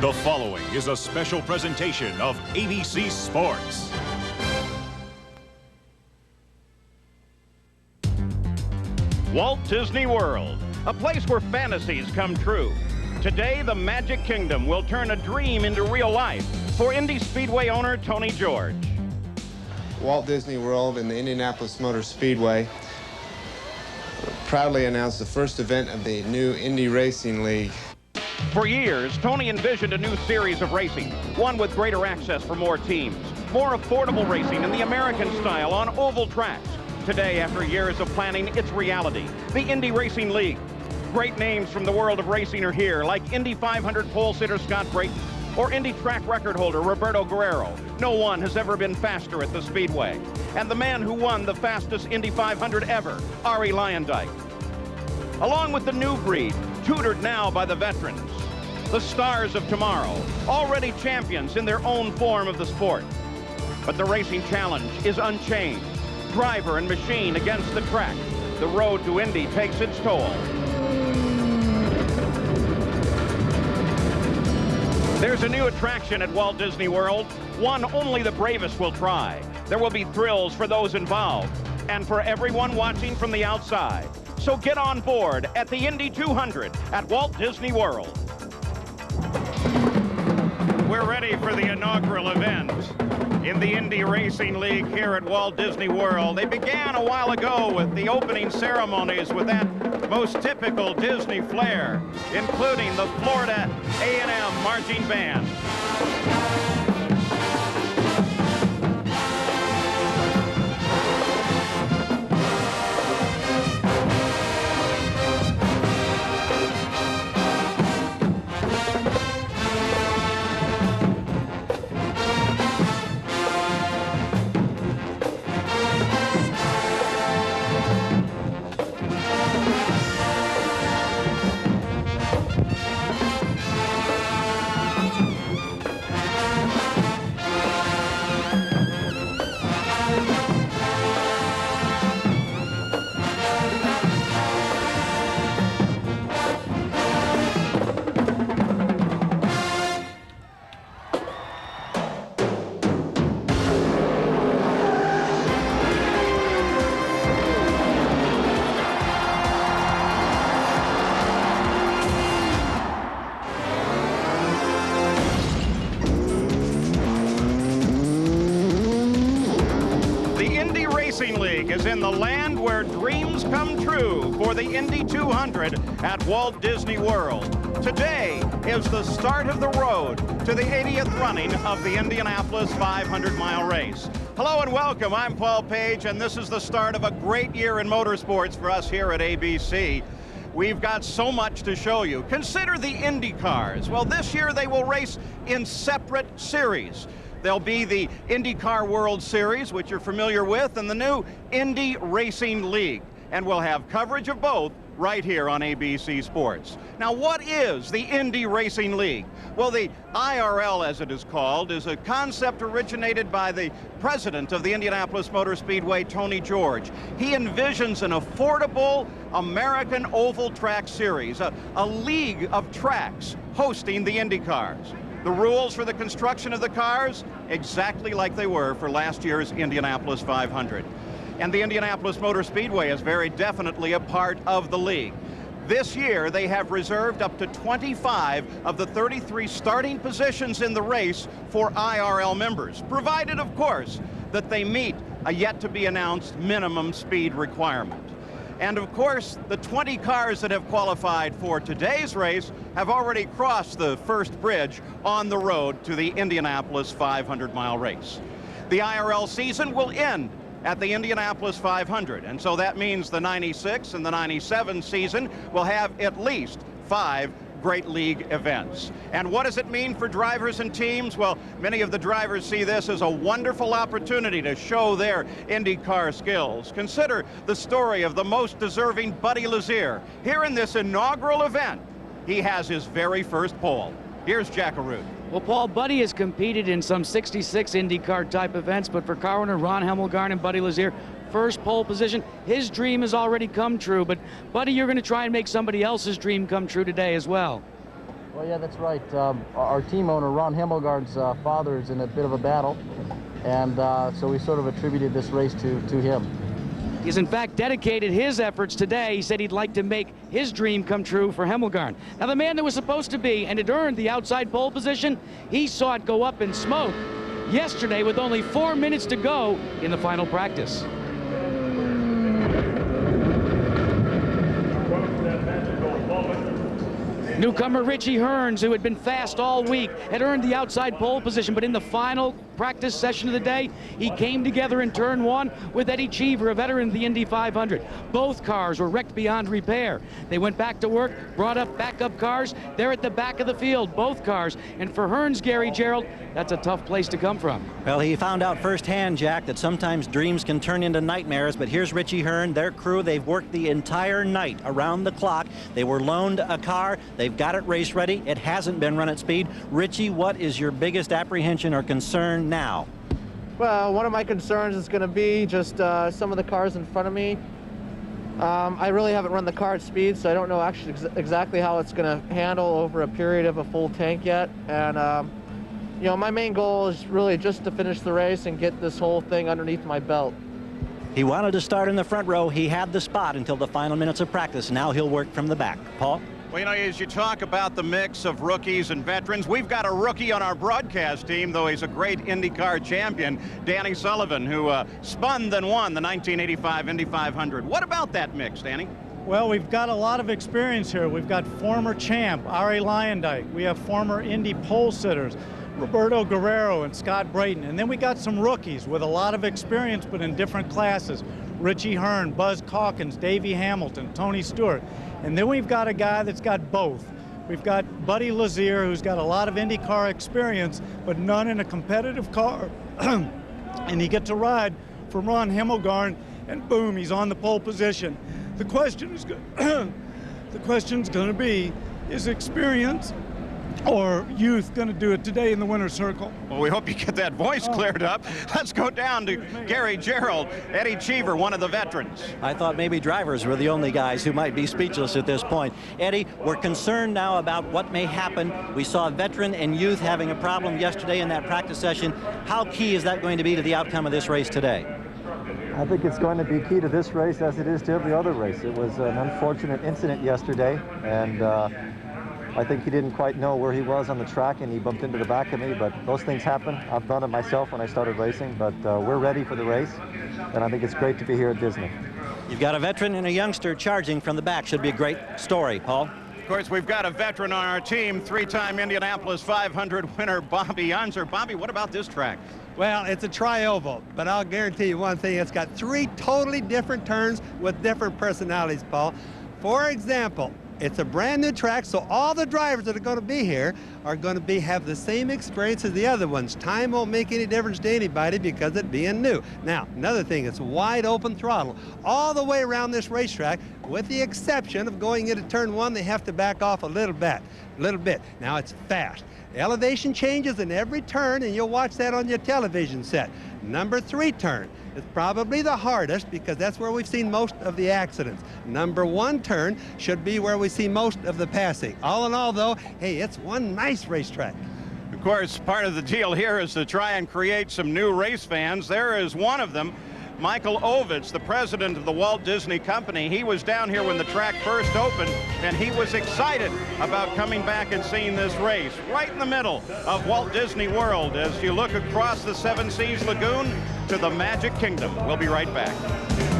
The following is a special presentation of ABC Sports. Walt Disney World, a place where fantasies come true. Today, the Magic Kingdom will turn a dream into real life for Indy Speedway owner Tony George. Walt Disney World and the Indianapolis Motor Speedway proudly announced the first event of the new Indy Racing League. For years, Tony envisioned a new series of racing, one with greater access for more teams, more affordable racing in the American style on oval tracks. Today, after years of planning, it's reality, the Indy Racing League. Great names from the world of racing are here, like Indy 500 pole sitter Scott Brayton or Indy track record holder Roberto Guerrero. No one has ever been faster at the Speedway. And the man who won the fastest Indy 500 ever, Arie Luyendyk. Along with the new breed, tutored now by the veterans, the stars of tomorrow, already champions in their own form of the sport. But the racing challenge is unchanged. Driver and machine against the track. The road to Indy takes its toll. There's a new attraction at Walt Disney World, one only the bravest will try. There will be thrills for those involved and for everyone watching from the outside. So get on board at the Indy 200 at Walt Disney World. We're ready for the inaugural event in the Indy Racing League here at Walt Disney World. They began a while ago with the opening ceremonies with that most typical Disney flair, including the Florida A&M Marching Band. League is in the land where dreams come true for the Indy 200 at Walt Disney World. Today is the start of the road to the 80th running of the Indianapolis 500-mile race. Hello and welcome. I'm Paul Page, and this is the start of a great year in motorsports for us here at ABC. We've got so much to show you. Consider the Indy cars. Well, this year they will race in separate series. There'll be the IndyCar World Series, which you're familiar with, and the new Indy Racing League. And we'll have coverage of both right here on ABC Sports. Now, what is the Indy Racing League? Well, the IRL, as it is called, is a concept originated by the president of the Indianapolis Motor Speedway, Tony George. He envisions an affordable American oval track series, a league of tracks hosting the Indy cars. The rules for the construction of the cars, exactly like they were for last year's Indianapolis 500. And the Indianapolis Motor Speedway is very definitely a part of the league. This year, they have reserved up to 25 of the 33 starting positions in the race for IRL members, provided, of course, that they meet a yet-to-be-announced minimum speed requirement. And of course, the 20 cars that have qualified for today's race have already crossed the first bridge on the road to the Indianapolis 500-mile race. The IRL season will end at the Indianapolis 500, and so that means the 96 and the 97 season will have at least 5 great league events. And what does it mean for drivers and teams? Well, many of the drivers see this as a wonderful opportunity to show their IndyCar skills. Consider the story of the most deserving Buddy Lazier. Here in this inaugural event, he has his very first pole. Here's Jack Arute. Well, Paul, Buddy has competed in some 66 IndyCar type events, but for car owner Ron Hemmelgarn and Buddy Lazier, first pole position, his dream has already come true. But Buddy, you're going to try and make somebody else's dream come true today as well. Well, yeah, that's right. Our team owner, Ron Himmelgarn's father, is in a bit of a battle, and so we sort of attributed this race to him. He's in fact dedicated his efforts today. He said he'd like to make his dream come true for Himmelgarn. Now, the man that was supposed to be and had earned the outside pole position, he saw it go up in smoke yesterday with only 4 minutes to go in the final practice. Newcomer Richie Hearns, who had been fast all week, had earned the outside pole position, but in the final practice session of the day, he came together in turn one with Eddie Cheever, a veteran of the Indy 500. Both cars were wrecked beyond repair. They went back to work, brought up backup cars. They're at the back of the field, both cars. And for Hearns, Gary Gerald, that's a tough place to come from. Well, he found out firsthand, Jack, that sometimes dreams can turn into nightmares. But here's Richie Hearn, their crew. They've worked the entire night around the clock. They were loaned a car. They've got it race ready. It hasn't been run at speed. Richie, what is your biggest apprehension or concern now? Well, one of my concerns is going to be just some of the cars in front of me. I really haven't run the car at speed, so I don't know actually exactly how it's going to handle over a period of a full tank yet. And you know, my main goal is really just to finish the race and get this whole thing underneath my belt. He wanted to start in the front row. He had the spot until the final minutes of practice. Now he'll work from the back. Paul? Well, you know, as you talk about the mix of rookies and veterans, we've got a rookie on our broadcast team, though he's a great IndyCar champion, Danny Sullivan, who spun then won the 1985 Indy 500. What about that mix, Danny? Well, we've got a lot of experience here. We've got former champ Arie Luyendyk. We have former Indy pole sitters, Roberto Guerrero and Scott Brayton. And then we got some rookies with a lot of experience, but in different classes. Richie Hearn, Buzz Calkins, Davey Hamilton, Tony Stewart. And then we've got a guy that's got both. We've got Buddy Lazier, who's got a lot of IndyCar experience, but none in a competitive car. And he gets to ride for Ron Himmelgarn, and boom, he's on the pole position. The question is, the question's going to be, is experience or youth going to do it today in the winner's circle? Well, we hope you get that voice cleared up. Let's go down to Gary Gerald, Eddie Cheever, one of the veterans. I thought maybe drivers were the only guys who might be speechless at this point. Eddie, we're concerned now about what may happen. We saw veteran and youth having a problem yesterday in that practice session. How key is that going to be to the outcome of this race today? I think it's going to be key to this race as it is to every other race. It was an unfortunate incident yesterday, and I think he didn't quite know where he was on the track, and he bumped into the back of me, but those things happen. I've done it myself when I started racing, but we're ready for the race, and I think it's great to be here at Disney. You've got a veteran and a youngster charging from the back. Should be a great story, Paul. Of course, we've got a veteran on our team, three-time Indianapolis 500 winner, Bobby Unser. Bobby, what about this track? Well, it's a tri-oval, but I'll guarantee you one thing. It's got 3 totally different turns with different personalities, Paul. For example, it's a brand new track, so all the drivers that are going to be here are going to have the same experience as the other ones. Time won't make any difference to anybody because it being new. Now, another thing, it's wide open throttle all the way around this racetrack, with the exception of going into turn 1, they have to back off a little bit. Now, it's fast. The elevation changes in every turn, and you'll watch that on your television set. Number 3 turn is probably the hardest because that's where we've seen most of the accidents. Number 1 turn should be where we see most of the passing. All in all, though, hey, it's one nice racetrack. Of course, part of the deal here is to try and create some new race fans. There is one of them, Michael Ovitz, the president of the Walt Disney Company. He was down here when the track first opened, and he was excited about coming back and seeing this race right in the middle of Walt Disney World as you look across the Seven Seas Lagoon to the Magic Kingdom. We'll be right back.